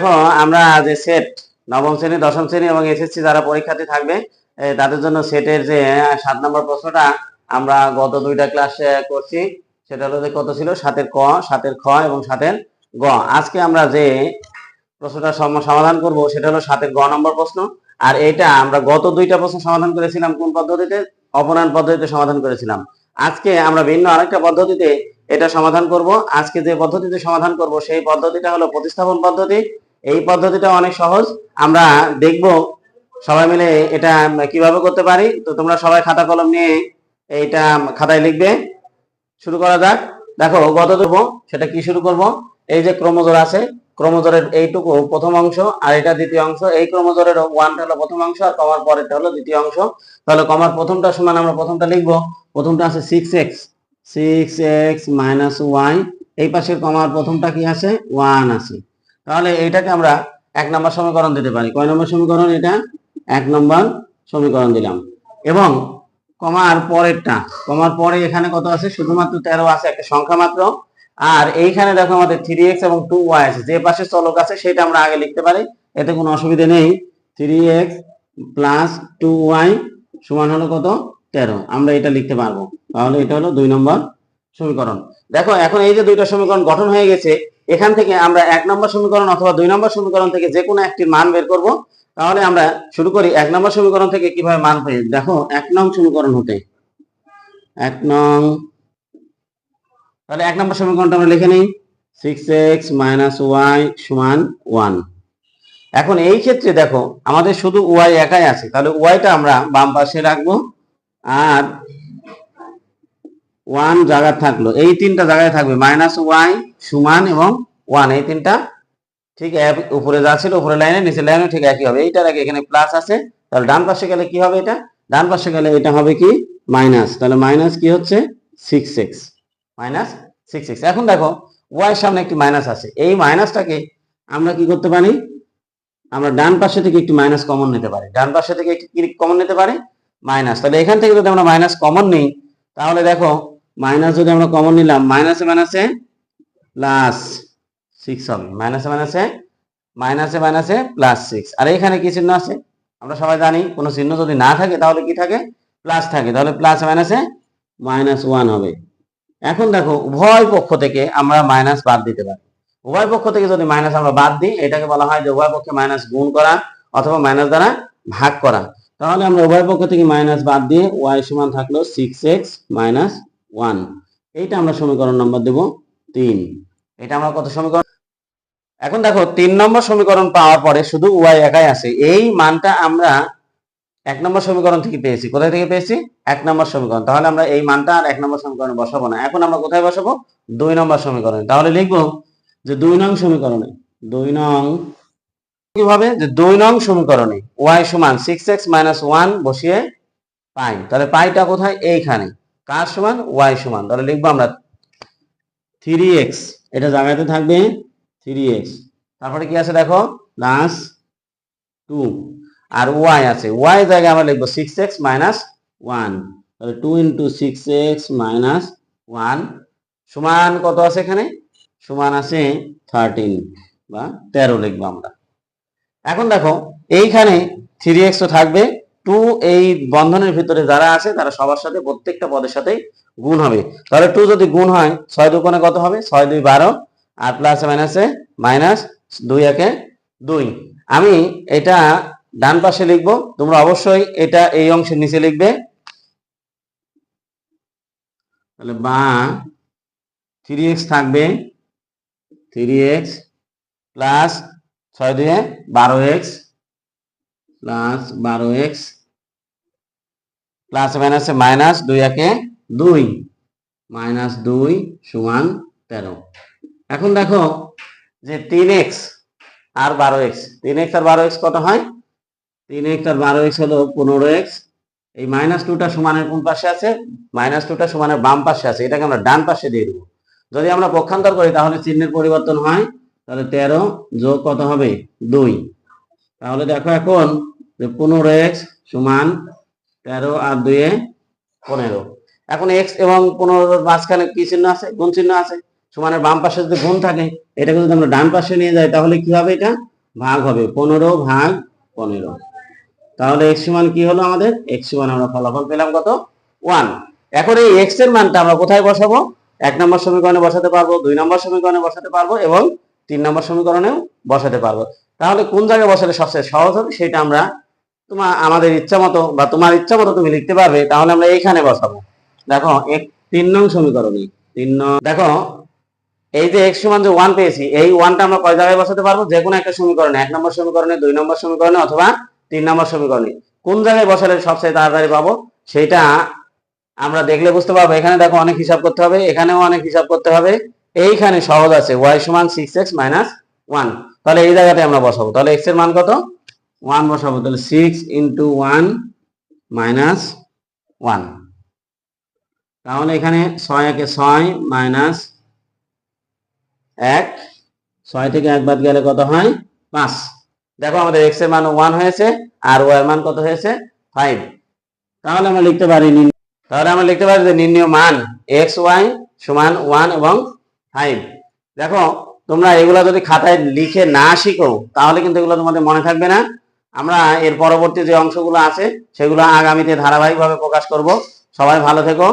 দেখো আমরা যে সেট নবম শ্রেণী, দশম শ্রেণী এবং এসএসসি যারা পরীক্ষার্থী থাকবে তাদের জন্য সেটের যে 7 নম্বর প্রশ্নটা আমরা গত দুইটা ক্লাসে করছি। সেটা হলো যে কত ছিল, 7-এর ক, 7-এর খ এবং 7-এর গ। আজকে আমরা যে প্রশ্নটা সমাধান করব সেটা হলো 7-এর গ নম্বর প্রশ্ন। আর এটা আমরা গত দুইটা প্রশ্ন সমাধান করেছিলাম কোন পদ্ধতিতে? অপনয়ন পদ্ধতিতে সমাধান করেছিলাম। আজকে আমরা ভিন্ন আরেকটা পদ্ধতিতে এটা সমাধান করব। আজকে যে পদ্ধতিতে সমাধান করব সেই পদ্ধতিটা হলো প্রতিস্থাপন পদ্ধতি। এই পদ্ধতিটা অনেক সহজ, আমরা দেখব সবাই মিলে এটা কিভাবে করতে পারি। তো তোমরা সবাই খাতা কলম নিয়ে এইটা খাতায় লিখবে। শুরু করা যাক। দেখো গত দেব সেটা কি শুরু করব। এই যে ক্রোমোজোর আছে, ক্রোমোজোরের এইটুকু প্রথম অংশ আর এটা দ্বিতীয় অংশ। এই ক্রোমোজোরের 1টা হলো প্রথম অংশ আর কমার পরেরটা হলো দ্বিতীয় অংশ। তাহলে কমার প্রথমটা সমান আমরা প্রথমটা লিখব। প্রথমটা আছে 6x, 6x - y। এই পাশের কমার প্রথমটা কি আছে? 1 আছে। তাহলে এইটাকে আমরা 1 নম্বর সমীকরণ দিতে পারি। কয় নম্বর সমীকরণ এটা? 1 নম্বর সমীকরণ দিলাম। এবং কমার পরেরটা, কমার পরে এখানে কত আছে? শুধুমাত্র 13 আছে, একটা সংখ্যা মাত্র। আর এইখানে দেখো আমাদের 3x এবং 2y আছে, যে পাশে চলক আছে সেটা আমরা আগে লিখতে পারি, এতে কোনো অসুবিধা নেই। 3x + 2y সমান হলো কত? 13। আমরা এটা লিখতে পারবো। তাহলে এটা হলো 2 নম্বর সমীকরণ। দেখো এখন এই যে দুইটা সমীকরণ গঠন হয়ে গেছে, এখান থেকে আমরা 1 নম্বর সমীকরণ অথবা 2 নম্বর সমীকরণ থেকে যে কোনো একটির মান বের করব। তাহলে আমরা শুরু করি 1 নম্বর সমীকরণ থেকে কিভাবে মান পাই। দেখো 1 নং সমীকরণ হতে 1 নং, তাহলে 1 নম্বর সমীকরণটা আমরা লিখে নিই। 6x - y = 1। এখন এই ক্ষেত্রে দেখো আমাদের শুধু y একাই আছে, তাহলে yটা আমরা বাম পাশে রাখবো। আর 1 জায়গা থাকলো, এই তিনটা জায়গায় থাকবে -y সমান এবং 1, এই তিনটা ঠিক উপরে যা ছিল উপরে লাইনে নিচে লাইনে ঠিক একই হবে। এইটার আগে এখানে প্লাস আছে, তাহলে ডান পাশে গেলে কি হবে? এটা ডান পাশে গেলে এটা হবে কি? মাইনাস। তাহলে মাইনাস কি হচ্ছে? 6x -6x। এখন দেখো y এর সামনে একটি মাইনাস আছে, এই মাইনাসটাকে আমরা কি করতে পারি? আমরা ডান পাশে থেকে একটু মাইনাস কমন নিতে পারি। ডান পাশে থেকে একটু কি কমন নিতে পারি? মাইনাস। তাহলে এখান থেকে যদি আমরা মাইনাস কমন নিই, তাহলে দেখো মাইনাস যদি আমরা কমন নিলাম, মাইনাসে মাইনাসে +6 হবে। মাইনাসে +6। আর এখানে কি চিহ্ন আছে? আমরা সবাই জানি কোনো চিহ্ন যদি না থাকে তাহলে কি থাকে? প্লাস থাকে। তাহলে প্লাসে মাইনাসে -1 হবে। এখন দেখো উভয় পক্ষ থেকে আমরা মাইনাস বাদ দিতে পারি। উভয় পক্ষ থেকে যদি মাইনাস আমরা বাদ দিই, এটাকে বলা হয় যে উভয় পক্ষে মাইনাস গুণ করা অথবা মাইনাস দ্বারা ভাগ করা। তাহলে আমরা উভয় পক্ষ থেকে মাইনাস বাদ দিয়ে y সমান থাকলো 6x - 1। এইটা আমরা সমীকরণ নম্বর দেব 3। এটা আমরা কত সমীকরণ? এখন দেখো 3 নম্বর সমীকরণ পাওয়ার পরে শুধু y একাই আছে। এই মানটা আমরা 1 নম্বর সমীকরণ থেকে পেয়েছি। কোথায় থেকে পেয়েছি? 1 নম্বর সমীকরণ। তাহলে আমরা এই মানটা আর 1 নম্বর সমীকরণে বসাবো না। এখন আমরা কোথায় বসাবো? 2 নম্বর সমীকরণে। তাহলে লিখবো যে 2 নং সমীকরণে, 2 নং কিভাবে? যে 2 নং সমীকরণে y সমান 6x - 1 বসিয়ে পাই। তাহলে পাইটা কোথায়? এইখানে। কার সমান? y সমান। তাহলে লিখবো আমরা 3x, এটা জায়গাতে থাকবে 3x। তারপরে কি আছে দেখো? +2। আর y আছে, y জায়গায় আমরা লিখবো 6x - 1। তাহলে 2 × 6x - 1 সমান কত আছে এখানে? সমান আছে 13 বা 13 লিখবো আমরা। এখন দেখো এইখানে 3x তো থাকবে, 2 এই বন্ধনের ভিতরে যারা আছে তারা সবার সাথে প্রত্যেকটা পদের সাথে গুণ হবে। তাহলে 2 যদি গুণ হয় 6 2 কোণে কত হবে? 6 2 12। আর প্লাসে মাইনাসে -2 1 2। আমি এটা ডান পাশে লিখবো, তোমরা অবশ্যই এটা এই অংশের নিচে লিখবে। তাহলে বা 3x থাকবে, 3x plus 6 2 12x plus 12x plus মাইনাসে -2 1 2 -2 সমান 13। এখন দেখো যে 3x আর 12x, 3x আর 12x কত হয়? 3x আর 12x হলো 15x। এই -2টা সমানের কোন পাশে আছে? -2টা সমানের বাম পাশে আছে, এটাকে আমরা ডান পাশে দিয়ে দেবো। যদি আমরা পক্ষান্তর করি তাহলে চিহ্নের পরিবর্তন হয়। তাহলে 13 যোগ কত হবে? 2। তাহলে দেখো এখন যে 15x সমান 13 আর 2 15। এখন x এবং 15 মাঝখানে কি চিহ্ন আছে? গুণ চিহ্ন আছে। সমানের বাম পাশে যদি গুণ থাকে, এটাকে যদি আমরা ডান পাশে নিয়ে যাই তাহলে কি হবে? এটা ভাগ হবে 15/15। তাহলে x সমান কি হলো আমাদের? x সমান আমরা ফলাফল পেলাম কত? 1। এখন এই x এর মানটা আমরা কোথায় বসাবো? 1 নম্বর সমীকরণে বসাতে পারবো, 2 নম্বর সমীকরণে বসাতে পারবো এবং 3 নম্বর সমীকরণেও বসাতে পারবো। তাহলে কোন জায়গায় বসালে সবচেয়ে সহজ হবে সেটা আমরা আমাদের ইচ্ছা মতো বা তোমার ইচ্ছা মতো তুমি লিখতে পারবে। তাহলে আমরা এইখানে বসাবো। দেখো 3 নং সমীকরণে, 3 নং, দেখো এই যে x সমান যে 1 পেয়েছি, এই 1টা আমরা কয় জায়গায় বসাতে পারবো? যে কোনো একটা সমীকরণে, 1 নম্বর সমীকরণে, 2 নম্বর সমীকরণে অথবা 3 নম্বর সমীকরণে। কোন জায়গায় বসালে সবচেয়ে তাড়াতাড়ি পাবো সেটা আমরা দেখলে বুঝতে পারবো। এখানে দেখো অনেক হিসাব করতে হবে, এখানেও অনেক হিসাব করতে হবে। এইখানে সহজ আছে, y সমান 6x - 1। তাহলে এই জায়গাতে আমরা বসাবো। তাহলে x এর মান কত? 1 বসাবো। তাহলে 6 × 1 - 1। তাহলে এখানে 6 একে 6 মাইনাস 1, 6 থেকে 1 বাদ গেলে কত হয়? 5। দেখো আমাদের x এর মান 1 হয়েছে আর y এর মান কত হয়েছে? 5। তাহলে আমরা লিখতে পারি যে নির্ণেয় মান xy সমান 1 এবং 5। দেখো তোমরা এগুলা যদি খাতায় লিখে না শিখো তাহলে কিন্তু এগুলো তোমাদের মনে থাকবে না। আমরা এর পরবর্তী যে অংশগুলো আছে সেগুলো আগামীতে ধারাবাহিকভাবে প্রকাশ করব। সবাই ভালো থেকো।